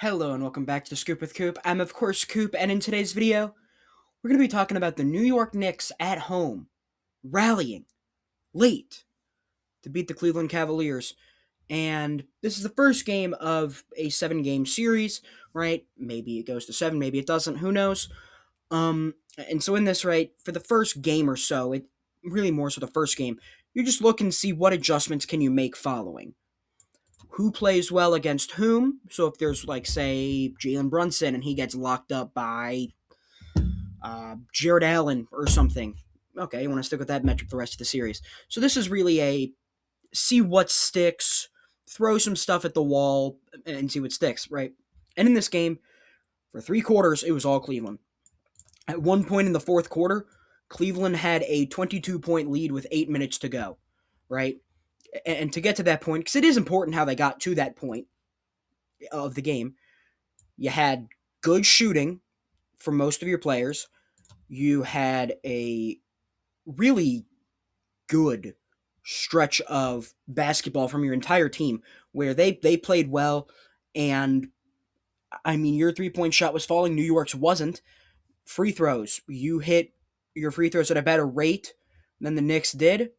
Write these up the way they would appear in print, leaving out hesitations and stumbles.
Hello and welcome back to the Scoop with Coop. I'm of course Coop, and in today's video, we're going to be talking about the New York Knicks at home, rallying late to beat the Cleveland Cavaliers. And this is the first game of a 7-game series, right? Maybe it goes to 7, maybe it doesn't, who knows? And so in this, right, for the first game or so, it really more so the first game, you just look and see what adjustments can you make following who plays well against whom. So if there's like say Jalen Brunson and he gets locked up by Jared Allen or something, okay, you want to stick with that metric the rest of the series. So this is really a see what sticks, throw some stuff at the wall and see what sticks, right? And in this game, for 3 quarters, it was all Cleveland. At one point in the fourth quarter, Cleveland had a 22-point lead with 8 minutes to go, right? And to get to that point, because it is important how they got to that point of the game, you had good shooting for most of your players. You had a really good stretch of basketball from your entire team where they played well. And I mean, your 3-point shot was falling. New York's wasn't. Free throws. You hit your free throws at a better rate than the Knicks did.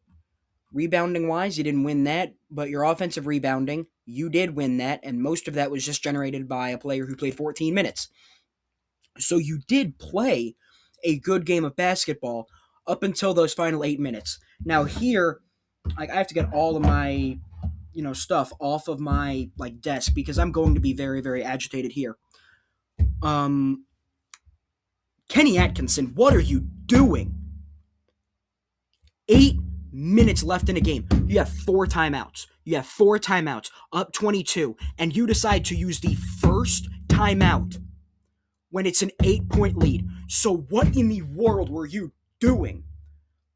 Rebounding wise, you didn't win that, but your offensive rebounding, you did win that, and most of that was just generated by a player who played 14 minutes. So you did play a good game of basketball up until those final 8 minutes. Now here, like I have to get all of my, stuff off of my desk because I'm going to be very, very agitated here. Kenny Atkinson, what are you doing? 8 minutes left in a game. You have 4 timeouts. Up 22, and you decide to use the first timeout when it's an 8-point lead. So what in the world were you doing?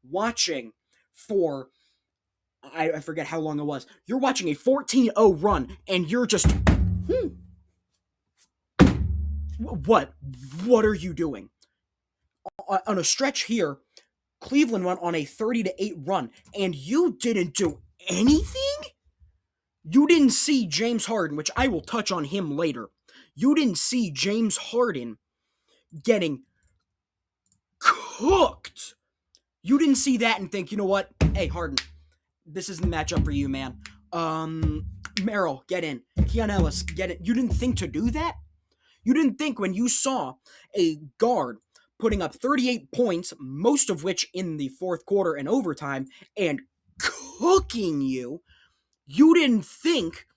Watching for, I forget how long it was. You're watching a 14-0 run, and you're just, What are you doing? On a stretch here, Cleveland went on a 30-8 run, and you didn't do anything? You didn't see James Harden, which I will touch on him later. You didn't see James Harden getting cooked. You didn't see that and think, you know what? Hey, Harden, this isn't the matchup for you, man. Merrill, get in. Keon Ellis, get in. You didn't think to do that? You didn't think when you saw a guard putting up 38 points, most of which in the fourth quarter and overtime, and cooking you, you didn't think,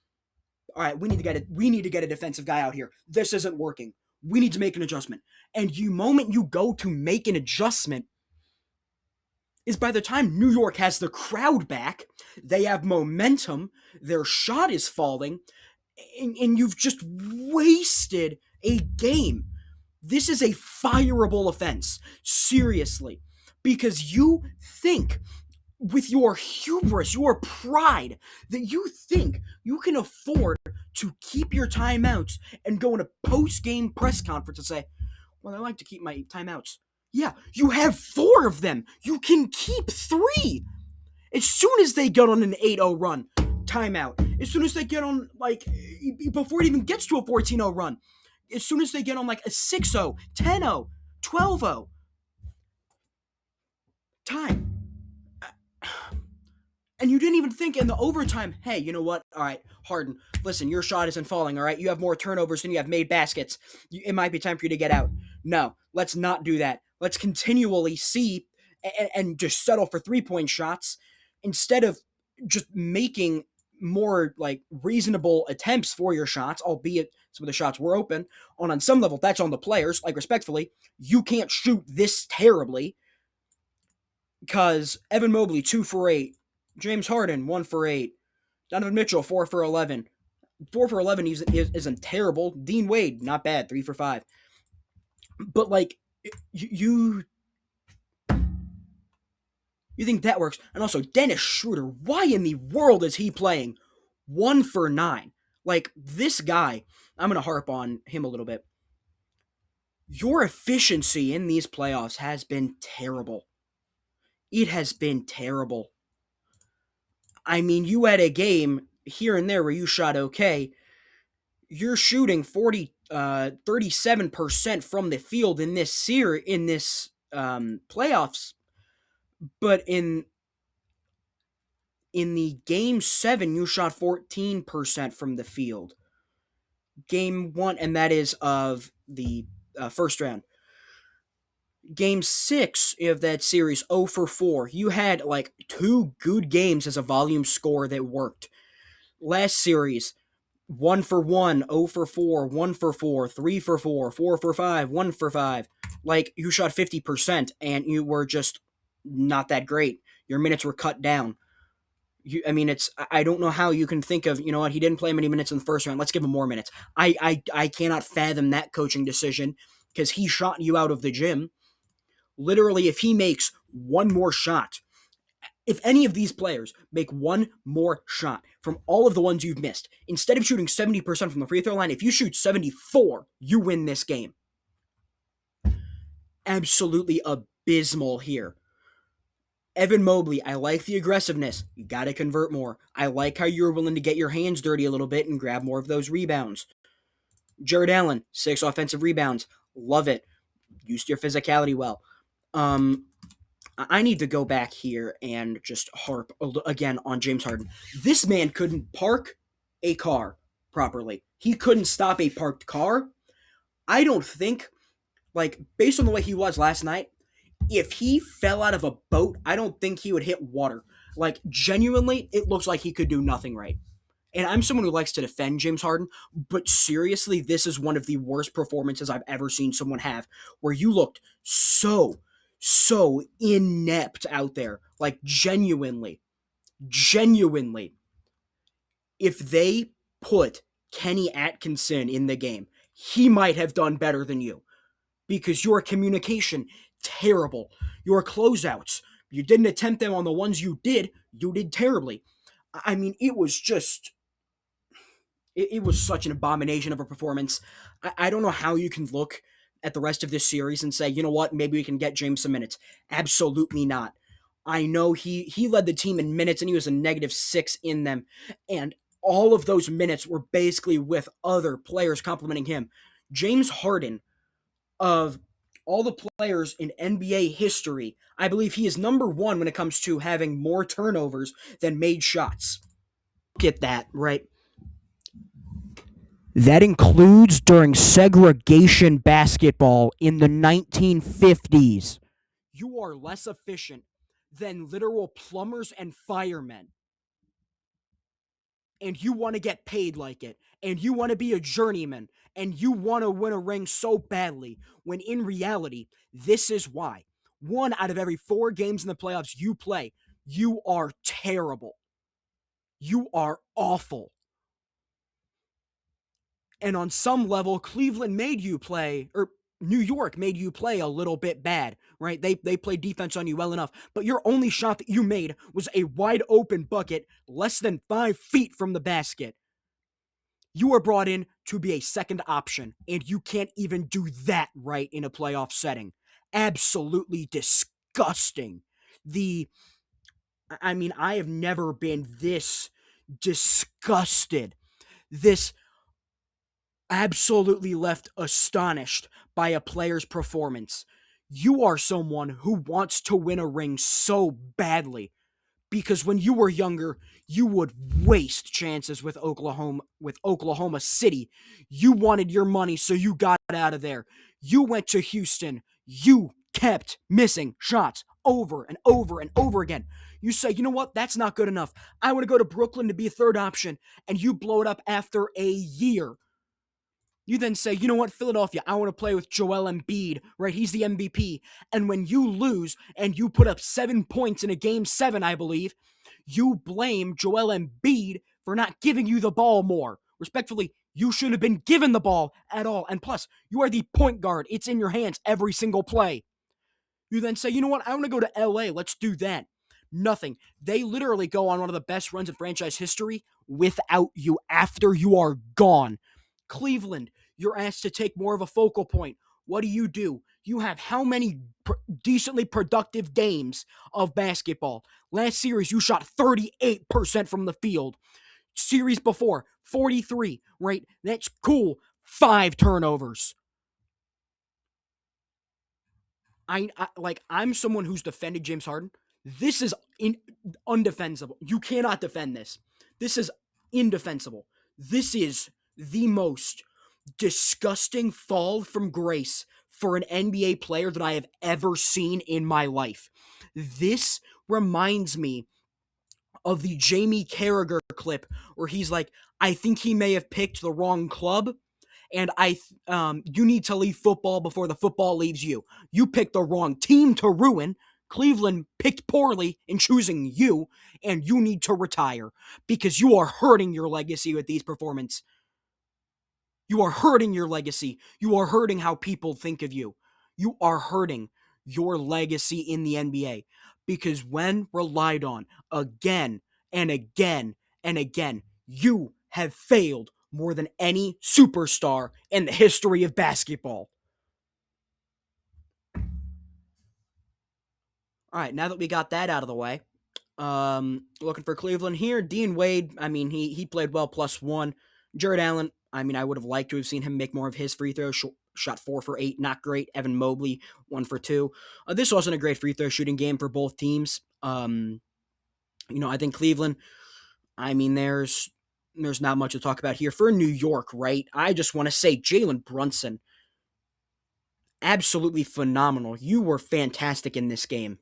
all right, we need to get a defensive guy out here. This isn't working. We need to make an adjustment. And the moment you go to make an adjustment is by the time New York has the crowd back, they have momentum, their shot is falling, and you've just wasted a game. This is a fireable offense, seriously, because you think with your hubris, your pride, that you think you can afford to keep your timeouts and go in a post-game press conference and say, well, I like to keep my timeouts. Yeah, you have 4 of them. You can keep 3. As soon as they get on an 8-0 run, timeout. As soon as they get on, before it even gets to a 14-0 run, as soon as they get on, a 6-0, 10-0, 12-0, time. And you didn't even think in the overtime, hey, you know what? All right, Harden, listen, your shot isn't falling, all right? You have more turnovers than you have made baskets. It might be time for you to get out. No, let's not do that. Let's continually see and just settle for 3-point shots instead of just making more reasonable attempts for your shots, albeit some of the shots were open. On some level, that's on the players. Respectfully, you can't shoot this terribly because Evan Mobley, 2 for 8. James Harden, 1 for 8. Donovan Mitchell, 4 for 11. 4 for 11 isn't terrible. Dean Wade, not bad, 3 for 5. But, you think that works. And also, Dennis Schroeder, why in the world is he playing 1 for 9? This guy, I'm going to harp on him a little bit. Your efficiency in these playoffs has been terrible. It has been terrible. I mean, you had a game here and there where you shot okay. you're shooting 37% from the field in this playoffs, but in the game 7 you shot 14% from the field. Game 1, and that is of the first round. Game 6 of that series, 0 for 4. You had like 2 good games as a volume score that worked. Last series, 1 for 1, 0 for 4, 1 for 4, 3 for 4, 4 for 5, 1 for 5. Like, you shot 50% and you were just not that great. Your minutes were cut down. I don't know how you can think of, you know what, he didn't play many minutes in the first round, let's give him more minutes. I cannot fathom that coaching decision because he shot you out of the gym. Literally, if he makes one more shot, if any of these players make one more shot from all of the ones you've missed, instead of shooting 70% from the free throw line, if you shoot 74, you win this game. Absolutely abysmal here. Evan Mobley, I like the aggressiveness. You got to convert more. I like how you're willing to get your hands dirty a little bit and grab more of those rebounds. Jared Allen, 6 offensive rebounds. Love it. Used your physicality well. I need to go back here and just harp again on James Harden. This man couldn't park a car properly. He couldn't stop a parked car. I don't think, like, based on the way he was last night, if he fell out of a boat, I don't think he would hit water. Like, genuinely, it looks like he could do nothing right. And I'm someone who likes to defend James Harden, but seriously, this is one of the worst performances I've ever seen someone have, where you looked so inept out there. Like, genuinely. If they put Kenny Atkinson in the game, he might have done better than you. Because your communication, terrible. Your closeouts, you didn't attempt them on the ones you did terribly. I mean, it was just... It was such an abomination of a performance. I don't know how you can look at the rest of this series and say, you know what, maybe we can get James some minutes. Absolutely not. I know he led the team in minutes and he was a -6 in them. And all of those minutes were basically with other players complimenting him. James Harden, of all the players in NBA history, I believe he is number 1 when it comes to having more turnovers than made shots. Look at that, right? That includes during segregation basketball in the 1950s. You are less efficient than literal plumbers and firemen. And you want to get paid like it. And you want to be a journeyman. And you want to win a ring so badly. When in reality, this is why. 1 out of every 4 games in the playoffs you play, you are terrible. You are awful. And on some level, Cleveland made you play, or New York made you play a little bit bad, right? They played defense on you well enough, but your only shot that you made was a wide open bucket less than 5 feet from the basket. You were brought in to be a second option, and you can't even do that right in a playoff setting. Absolutely disgusting. I have never been this disgusted, this absolutely left astonished by a player's performance. You are someone who wants to win a ring so badly because when you were younger, you would waste chances with Oklahoma City. You wanted your money, so you got out of there. You went to Houston. You kept missing shots over and over and over again. You say, you know what? That's not good enough. I want to go to Brooklyn to be a third option, and you blow it up after a year. You then say, you know what, Philadelphia, I want to play with Joel Embiid, right? He's the MVP. And when you lose and you put up 7 points in a game 7, I believe, you blame Joel Embiid for not giving you the ball more. Respectfully, you shouldn't have been given the ball at all. And plus, you are the point guard. It's in your hands every single play. You then say, you know what, I want to go to LA. Let's do that. Nothing. They literally go on one of the best runs in franchise history without you after you are gone. Cleveland, you're asked to take more of a focal point. What do? You have how many decently productive games of basketball? Last series, you shot 38% from the field. Series before, 43, right? That's cool. 5 turnovers. I'm someone who's defended James Harden. This is undefensible. You cannot defend this. This is indefensible. This is the most disgusting fall from grace for an NBA player that I have ever seen in my life. This reminds me of the Jamie Carragher clip where he's like, I think he may have picked the wrong club, and you need to leave football before the football leaves you. You picked the wrong team to ruin. Cleveland picked poorly in choosing you, and you need to retire because you are hurting your legacy with these performances. You are hurting your legacy. You are hurting how people think of you. You are hurting your legacy in the NBA because when relied on again and again and again, you have failed more than any superstar in the history of basketball. All right, now that we got that out of the way, looking for Cleveland here. Dean Wade, he played well, +1. Jared Allen, I would have liked to have seen him make more of his free throws. Shot 4 for 8, not great. Evan Mobley, 1 for 2. This wasn't a great free throw shooting game for both teams. I think Cleveland, there's not much to talk about here. For New York, right? I just want to say Jalen Brunson, absolutely phenomenal. You were fantastic in this game.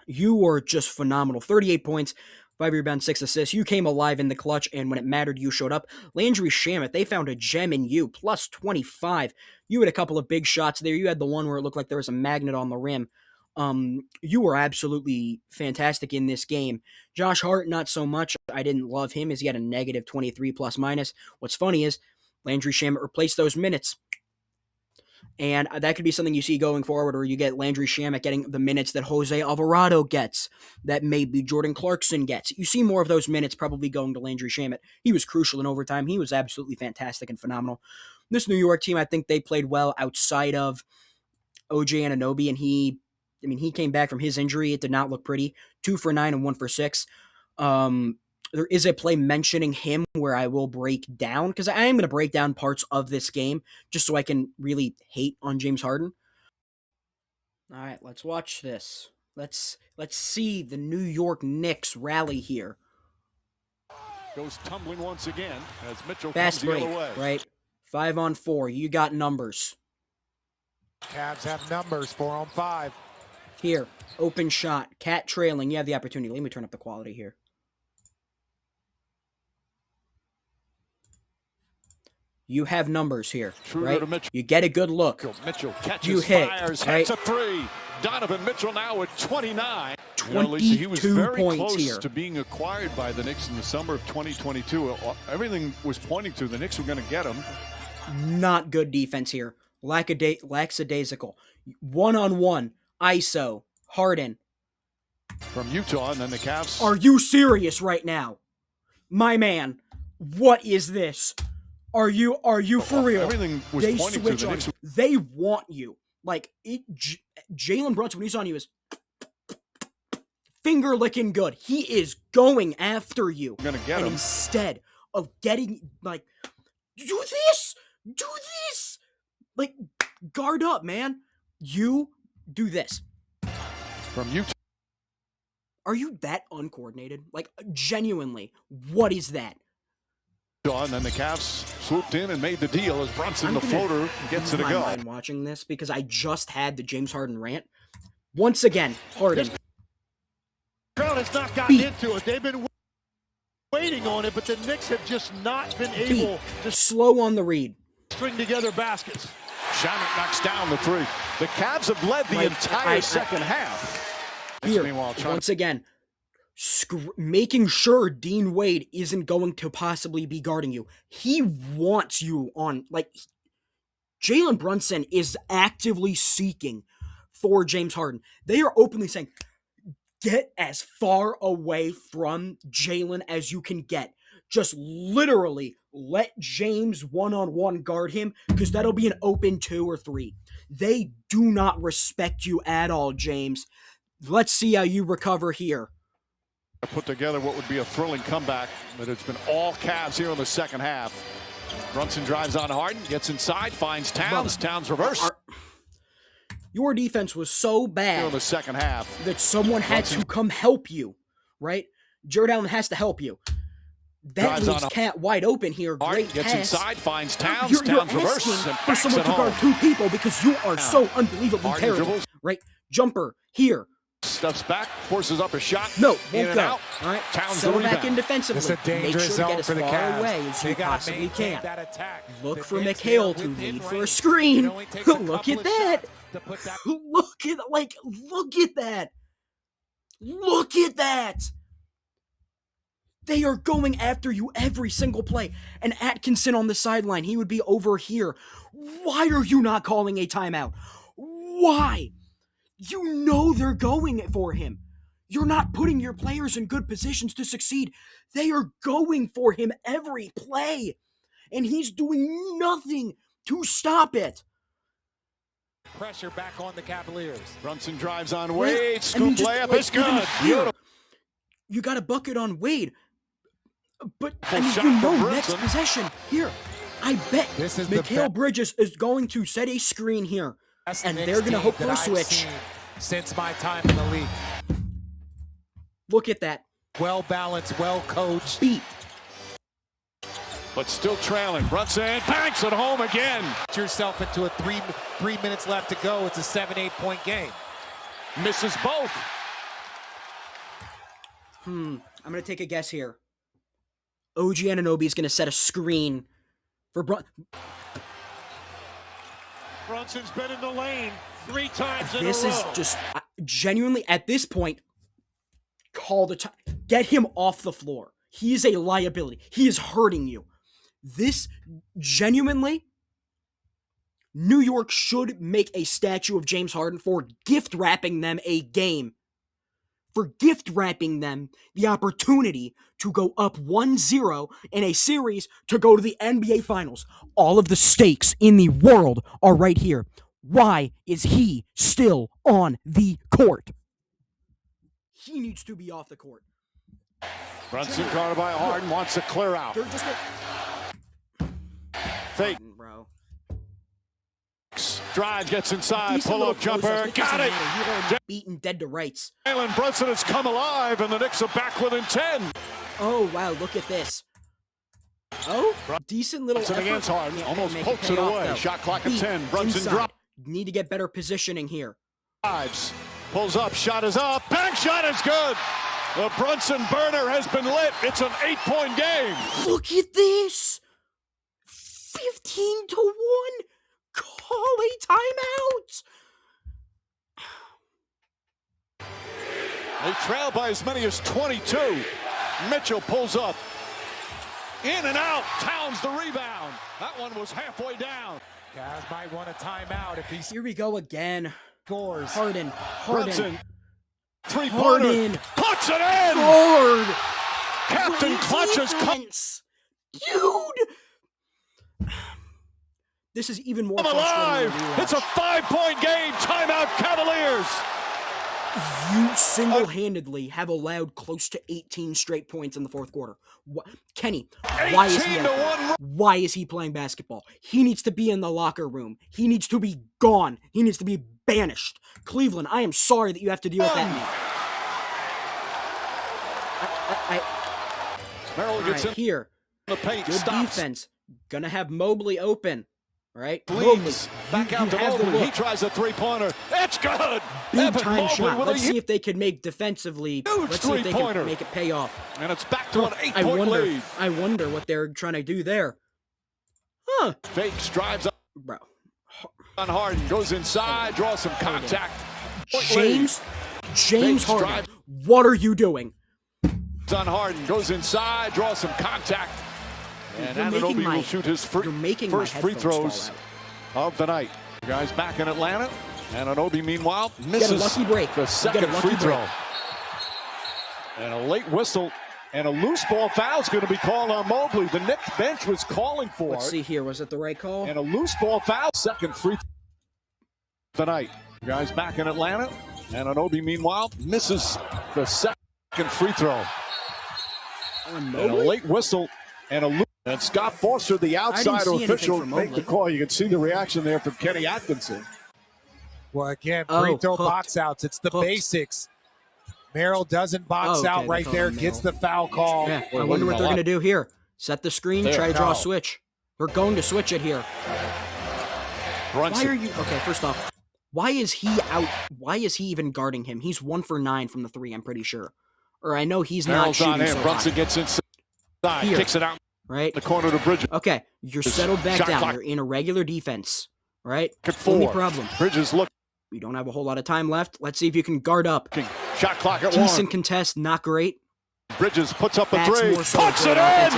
You were just phenomenal. 38 points, 5 rebounds, 6 assists. You came alive in the clutch, and when it mattered, you showed up. Landry Shamet, they found a gem in you, +25. You had a couple of big shots there. You had the one where it looked like there was a magnet on the rim. You were absolutely fantastic in this game. Josh Hart, not so much. I didn't love him as he had a negative 23 ±. What's funny is Landry Shamet replaced those minutes. And that could be something you see going forward, or you get Landry Shamet getting the minutes that Jose Alvarado gets, that maybe Jordan Clarkson gets. You see more of those minutes probably going to Landry Shamet. He was crucial in overtime. He was absolutely fantastic and phenomenal. This New York team, I think they played well outside of OJ Anunoby, and he came back from his injury. It did not look pretty. 2 for 9 and 1 for 6. There is a play mentioning him where I will break down, because I am going to break down parts of this game just so I can really hate on James Harden. All right, let's watch this. Let's see the New York Knicks rally here. Goes tumbling once again as Mitchell Fast comes break, the other way. right? 5-on-4. You got numbers. Cavs have numbers. 4-on-5. Here, open shot. Cat trailing. You have the opportunity. Let me turn up the quality here. You have numbers here, right? You get a good look. Mitchell catches, you hit, fires, right? hits a 3. Donovan Mitchell now with 29. 22 Lisa, he was very points close here. to being acquired by the Knicks in the summer of 2022. Everything was pointing to the Knicks were going to get him. Not good defense here. Lackadaisical. 1-on-1. ISO. Harden. From Utah, and then the Cavs. Are you serious right now? My man, what is this? Are you for real? Everything was They pointing switch to the on Knicks. you. They want you. Jalen Brunson, when he's on you, is finger licking good. He is going after you. Gonna get and him. Instead of getting, do this. Guard up, man. You do this. From Utah. Are you that uncoordinated? Genuinely, what is that? And then the Cavs swooped in and made the deal as Brunson, the floater, gets it a go. I'm watching this because I just had the James Harden rant. Once again, Harden. Crowd has not gotten into it. They've been waiting on it, but the Knicks have just not been able to slow on the read. String together baskets. Shamet knocks down the 3. The Cavs have led the entire second half. Here, once again, making sure Dean Wade isn't going to possibly be guarding you. He wants you on, Jalen Brunson is actively seeking for James Harden. They are openly saying, get as far away from Jalen as you can get. Just literally let James 1-on-1 guard him, because that'll be an open 2 or 3. They do not respect you at all, James. Let's see how you recover here. Put together what would be a thrilling comeback, but it's been all Cavs here in the second half. Brunson drives on Harden, gets inside, finds Towns. Towns reverse. Your defense was so bad Here in the second half that someone had to come help you, right? Jared Allen has to help you. That leaves Cat wide open here. Harden Great gets pass. inside, finds Towns. You're Towns asking reverses and for backs someone it to guard home. 2 people because you are so unbelievably Harden terrible, dribbles. right? Jumper here. Steps back, forces up a shot. No, in won't and go. out. All right, Towns settle the back rebound. in defensively. It's a dangerous Make sure to zone get as for the far Cavs. away as They you gotta possibly maintain can. that attack. Look The for Knicks McHale here to within lead for a range. screen. It only takes a Look couple at of that. shots to put that. Look at that. Look at that. They are going after you every single play. And Atkinson on the sideline, he would be over here. Why are you not calling a timeout? Why? You know they're going for him. You're not putting your players in good positions to succeed. They are going for him every play. And he's doing nothing to stop it. Pressure back on the Cavaliers. Brunson drives on Wade. I Scoop mean, just, layup like, is even good. here, Beautiful. you got a bucket on Wade. But, I Full mean, shot you from know, Brunson. next possession, here, I bet This is the Mikal Bridges is going to set a screen here. Best And Knicks they're going to team hope that for a I've switch. seen since my time in the league. Look at that. Well balanced, well coached. Beat. But still trailing. Brunson banks it home again. Put yourself into a three minutes left to go. It's a 7-8 point game. Misses both. I'm going to take a guess here. OG Anunoby is going to set a screen for Brunson's been in the lane 3 times in This a row. is just genuinely, at this point, call the time. Get him off the floor. He is a liability. He is hurting you. This, genuinely, New York should make a statue of James Harden for gift wrapping them a game. For gift wrapping them the opportunity to go up 1-0 in a series to go to the NBA Finals. All of the stakes in the world are right here. Why is he still on the court? He needs to be off the court. Brunson guarded by Harden, wants to clear out. They're just Fake. bro. Drive, gets inside, Decent pull-up little jumper, close-ups. got it. You are beaten dead to rights. Jalen Brunson has come alive, and the Knicks are back within 10. Oh, wow, look at this. Oh, decent little Brunson effort. against Harden, Can't almost make pokes pay it off, away. though. Shot clock at Beat 10. Brunson inside. drops. Need to get better positioning here. Drives, pulls up, shot is up, bank shot is good. The Brunson burner has been lit. It's an 8-point game. Look at this. 15-1. Call a timeout. They trail by as many as 22. Mitchell pulls up. In and out. Towns the rebound. That one was halfway down. Cavs might want a timeout if he Here we go again. scores. Harden. Brunson. Three-pointer. Harden. Puts it in. Lord. Captain Great clutches. defense. Dude. This is even more Come frustrating alive. than the It's a rewatch. 5-point game. Timeout Cavaliers. You single-handedly have allowed close to 18 straight points in the fourth quarter. Kenny, why is he 18 to 1. Why is he playing basketball? He needs to be in the locker room. He needs to be gone. He needs to be banished. Cleveland, I am sorry that you have to deal with that man. Merrill gets in Here, the paint. good Stops. defense. Gonna have Mobley open. All right, Mobley. Leads. Back out to have the Mobley. He look. tries a three-pointer. It's good. Big Evan time Mobley shot. with a Let's see if they can make defensively. Huge Let's see if they three-pointer. can make it pay off. And it's back to an I 8-point lead. wonder what they're trying to do there. Huh, Fakes, drives up bro. on Harden. Goes inside, draws some contact. Point James Fakes, Harden, drive. what are you doing? lead. On Harden. Goes inside, draws some contact. And You're making Anunoby my- will shoot his You're making my first free headphones fall throws out. of the night. The guys back in Atlanta. And Anunoby, meanwhile, Get a misses lucky break. the You get a second lucky free throw. break. And a late whistle and a loose ball foul is going to be called on Mobley. The Knicks bench was calling for Let's it. see here. Was it the right call? And a loose ball foul. Second free throw tonight. The guys back in Atlanta. And Anunoby, meanwhile, misses the second. Second free throw. And a late whistle and a loop. And Scott Foster, the outsider official, make the call. You can see the reaction there from Kenny Atkinson. Well, again, free throw box outs. It's the basics. Merrill doesn't box out right there, gets the foul call. Yeah, I wonder what they're going to do here. Set the screen, try to draw a switch. They're going to switch it here. Brunson. Why are you... Okay, first off, why is he out? Why is he even guarding him? He's 1 for 9 from the 3, I'm pretty sure. Or I know he's not shooting so Brunson gets inside, here, kicks it out. Right? The corner to Bridges. Okay, you're settled back down. Clock. You're in a regular defense. Right? Only problem. Bridges look. We don't have a whole lot of time left. Let's see if you can guard up. Shot clock at Decent 1. contest, not great. Bridges puts up a 3. So puts it in!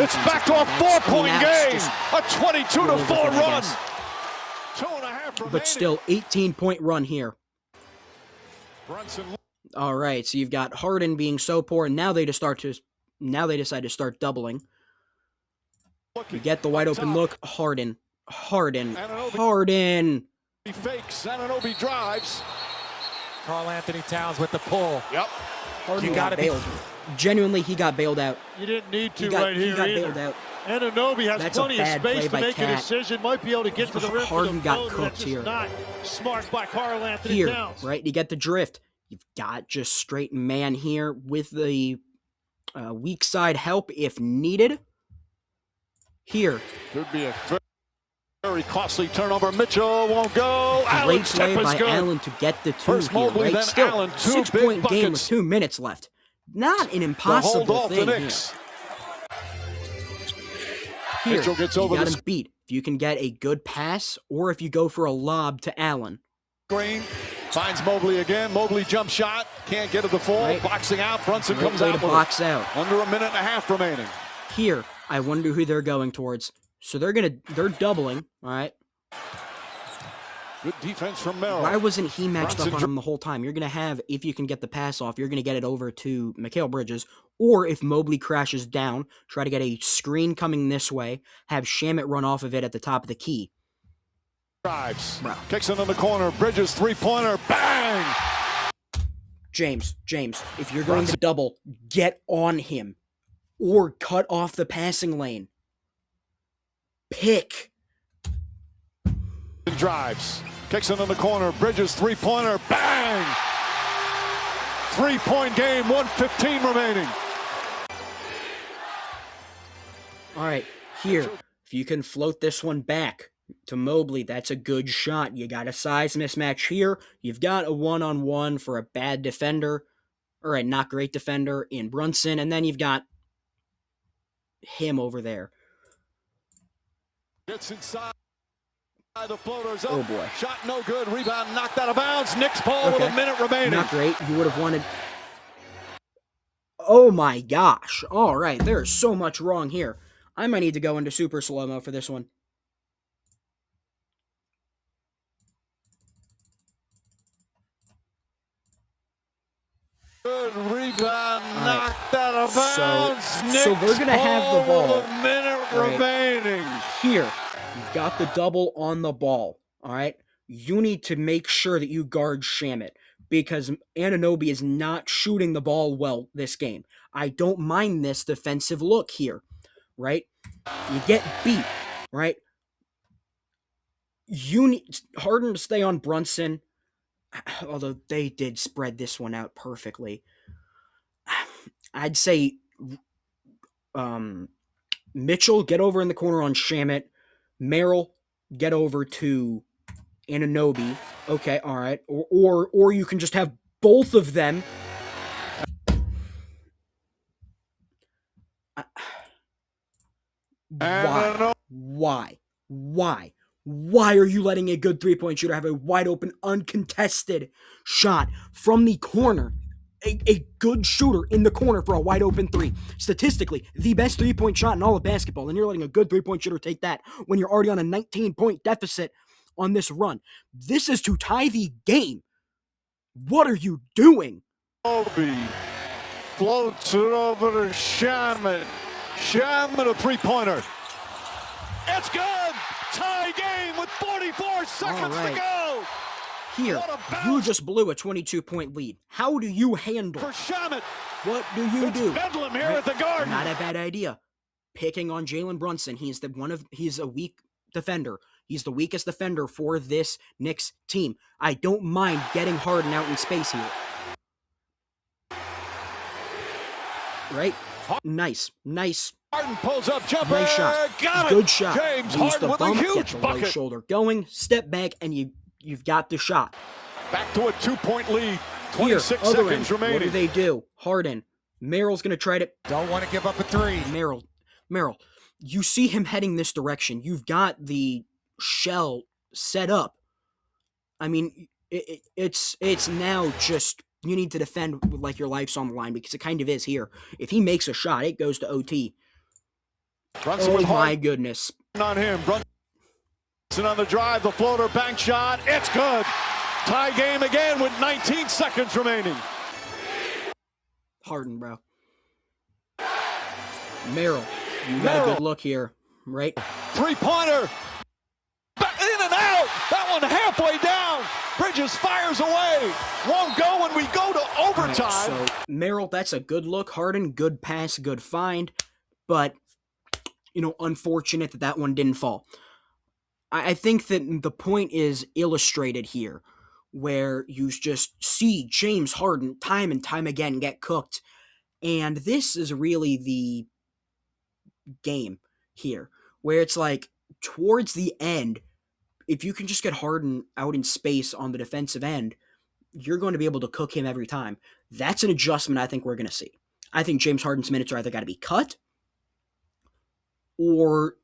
It's back to a 4-point game! A 22-4 run! 2.5 remaining. But still, 18-point run here. Brunson. All right, so you've got Harden being so poor, and now they decide to start doubling. You get the wide open look. Harden. He fakes. Anunoby drives. Karl Anthony Towns with the pull. Yep. Harden got bailed. Genuinely, he got bailed out. You didn't need to He got bailed out. Anunoby has plenty of space to make a decision. Might be able to get to the rim. Harden got cooked here. Not smart by Karl Anthony Towns. Right? You get the drift. You've got just straight man here with the weak side help if needed. Here. Could be a very costly turnover. Mitchell won't go. Great play by Allen to get the 2 First here. Mobley, Right? then Still, Allen, 2 6-point big game with 2 minutes left. Not an impossible thing here. Mitchell gets over you got him beat. If you can get a good pass, or if you go for a lob to Allen. Green finds Mobley again. Mobley jump shot. Can't get to the full. Right. Boxing out. Brunson comes out. To box out. Under a minute and a half remaining. Here, I wonder who they're going towards. So they're doubling, all right? Good defense from Merrill. Why wasn't he matched up on him the whole time? You're going to have, if you can get the pass off, you're going to get it over to Mikal Bridges. Or if Mobley crashes down, try to get a screen coming this way, have Shamet run off of it at the top of the key. Drives. Kicks it in the corner. Bridges, 3-pointer. Bang! James, if you're going to double, get on him. Or cut off the passing lane. Pick. Drives. Kicks it in the corner. Bridges, 3-pointer. Bang! 3-point game. 1:15 remaining. All right, here. If you can float this one back to Mobley, that's a good shot. You got a size mismatch here. You've got a one-on-one for a bad defender, or a not great defender in Brunson, and then you've got him over there. Gets inside. The floater's up. Oh boy. Shot no good. Rebound knocked out of bounds. Knicks ball with a minute remaining. Not great. You would have wanted... Oh my gosh. All right, there's so much wrong here. I might need to go into super slow-mo for this one. Good rebound, knocked out of bounds. So they're going to have the ball. With a minute remaining. Here, you've got the double on the ball, all right? You need to make sure that you guard Shamet because Anunoby is not shooting the ball well this game. I don't mind this defensive look here, right? You get beat, right? You need Harden to stay on Brunson, although they did spread this one out perfectly. I'd say Mitchell, get over in the corner on Shamet. Merrill, get over to Anunoby. Okay, all right. Or you can just have both of them. Why are you letting a good three-point shooter have a wide-open, uncontested shot from the corner? A good shooter in the corner for a wide-open three. Statistically, the best three-point shot in all of basketball, and you're letting a good three-point shooter take that when you're already on a 19-point deficit on this run. This is to tie the game. What are you doing? Obi floats it over to Shamet. Shamet, a three-pointer. It's good! Tie game with 44 seconds to go! Here, you just blew a 22-point lead. How do you handle? For Shamet. What do you do? Bedlam here at the Garden. Not a bad idea. Picking on Jalen Brunson. He's a weak defender. He's the weakest defender for this Knicks team. I don't mind getting Harden out in space here. Right? Nice. Harden pulls up, jumper. Nice shot. Got Good it. shot. James Use Harden the with bump, a get huge the bucket. right shoulder going, step back, and you've got the shot. Back to a 2-point lead. Here, 26 other seconds end. remaining. What do they do? Harden. Merrill's going to try to... Don't want to give up a three. Merrill, you see him heading this direction. You've got the shell set up. I mean, it's now just... You need to defend like your life's on the line because it kind of is here. If he makes a shot, it goes to OT. Brunson Oh with my goodness. on him. Brunson on the drive, the floater, bank shot. It's good. Tie game again with 19 seconds remaining. Harden, bro. Merrill, you got a good look here, right? Three-pointer. In and out. That one halfway down. Bridges fires away. Won't go when we go to overtime. Right, so Merrill, that's a good look. Harden, good pass, good find. But, unfortunate that one didn't fall. I think that the point is illustrated here, where you just see James Harden time and time again get cooked. And this is really the game here, where it's like towards the end, if you can just get Harden out in space on the defensive end, you're going to be able to cook him every time. That's an adjustment I think we're going to see. I think James Harden's minutes are either got to be cut or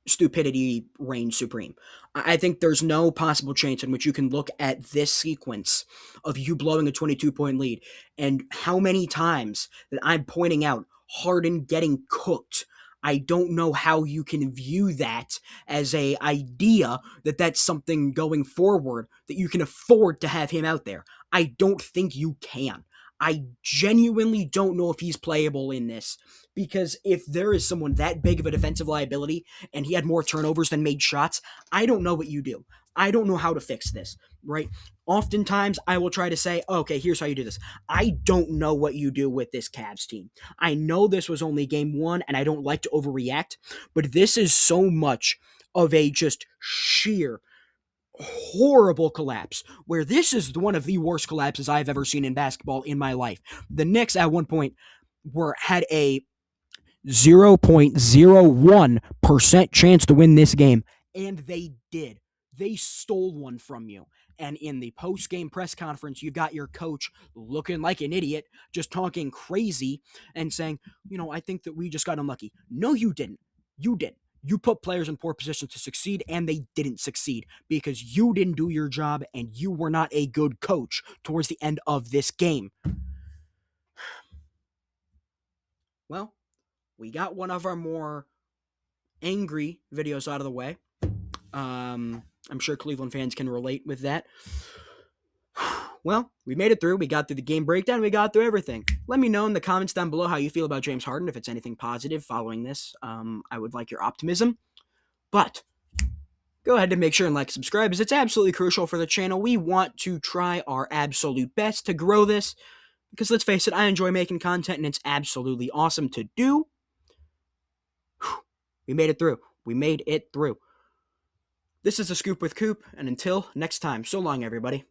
stupidity reigns supreme. I think there's no possible chance in which you can look at this sequence of you blowing a 22-point lead and how many times that I'm pointing out Harden getting cooked. I don't know how you can view that as a idea that that's something going forward that you can afford to have him out there. I don't think you can. I genuinely don't know if he's playable in this, because if there is someone that big of a defensive liability and he had more turnovers than made shots, I don't know what you do. I don't know how to fix this, right? Oftentimes, I will try to say, okay, here's how you do this. I don't know what you do with this Cavs team. I know this was only game one, and I don't like to overreact, but this is so much of a just sheer horrible collapse, where this is one of the worst collapses I've ever seen in basketball in my life. The Knicks at one point had a 0.01% chance to win this game, and they did. They stole one from you. And in the post-game press conference, you got your coach looking like an idiot, just talking crazy and saying, I think that we just got unlucky. No, you didn't. You didn't. You put players in poor positions to succeed, and they didn't succeed because you didn't do your job, and you were not a good coach towards the end of this game. Well, we got one of our more angry videos out of the way. I'm sure Cleveland fans can relate with that. Well, we made it through. We got through the game breakdown. We got through everything. Let me know in the comments down below how you feel about James Harden, if it's anything positive following this. I would like your optimism. But go ahead and make sure and like, subscribe, as it's absolutely crucial for the channel. We want to try our absolute best to grow this, because let's face it, I enjoy making content, and it's absolutely awesome to do. We made it through. We made it through. This is The Scoop with Coop, and until next time, so long, everybody.